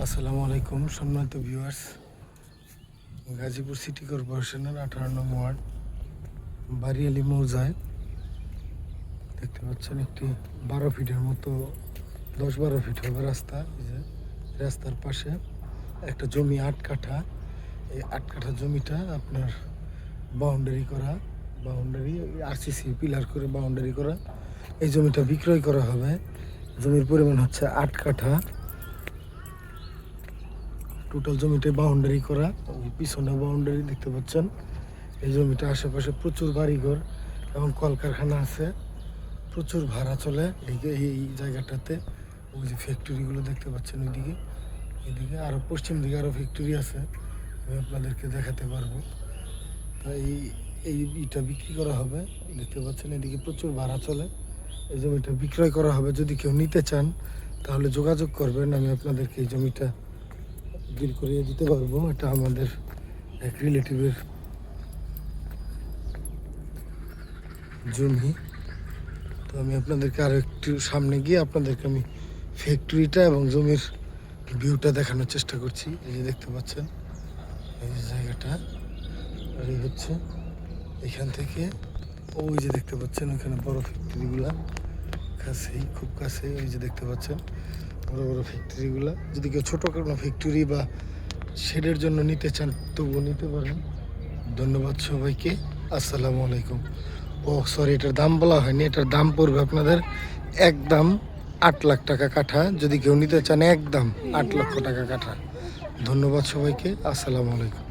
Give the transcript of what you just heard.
আসসালামু আলাইকুম সম্মানিত ভিউয়ার্স। গাজীপুর সিটি কর্পোরেশনের 18 নং ওয়ার্ড বারিয়ালি মৌজায় দেখতে পাচ্ছেন একটি 12 ফিটের মতো 10-12 ফিট হবে রাস্তা। এই যে রাস্তার পাশে একটা জমি 8 কাঠা। এই 8 কাঠা জমিটা আপনার বাউন্ডারি আরসিসি পিলার করে বাউন্ডারি করা। এই জমিটা বিক্রয় করা হবে। জমির পরিমাণ হচ্ছে 8 কাঠা। টোটাল জমিটা বাউন্ডারি করা, ওই পিছনে বাউন্ডারি দেখতে পাচ্ছেন। এই জমিটা আশেপাশে প্রচুর বাড়িঘর এবং কলকারখানা আছে, প্রচুর ভাড়া চলে এই জায়গাটাতে। ওই যে ফ্যাক্টরিগুলো দেখতে পাচ্ছেন ওইদিকে, এদিকে আরও পশ্চিম দিকে আরও ফ্যাক্টরি আছে, আমি আপনাদেরকে দেখাতে পারবো। তো এইটা বিক্রি করা হবে, দেখতে পাচ্ছেন এদিকে প্রচুর ভাড়া চলে। এই জমিটা বিক্রয় করা হবে। যদি কেউ নিতে চান তাহলে যোগাযোগ করবেন, আমি আপনাদেরকে এই জমিটা ডিল করিয়ে দিতে পারবো। এটা আমাদের এক রিলেটিভের জমি। তো আমি আপনাদেরকে আরো একটু সামনে গিয়ে আপনাদেরকে আমি ফ্যাক্টরিটা এবং জমির ভিউটা দেখানোর চেষ্টা করছি। এই যে দেখতে পাচ্ছেন এই যে জায়গাটা, আর এই হচ্ছে এখান থেকে ওই যে দেখতে পাচ্ছেন ওইখানে বড় ফ্যাক্টরিগুলা কাছেই, খুব কাছেই। ওই যে দেখতে পাচ্ছেন বড় বড় ফ্যাক্টরিগুলা। যদি কেউ ছোটো কোনো ফ্যাক্টরি বা শেডের জন্য নিতে চান তবুও নিতে পারেন। ধন্যবাদ সবাইকে। আসসালামু আলাইকুম। ও সরি, এটার দাম বলা হয়নি। এটার দাম পড়বে আপনাদের একদম 8 লাখ টাকা কাঠা। যদি কেউ নিতে চান একদম 8 লক্ষ টাকা কাঠা। ধন্যবাদ সবাইকে। আসসালামু আলাইকুম।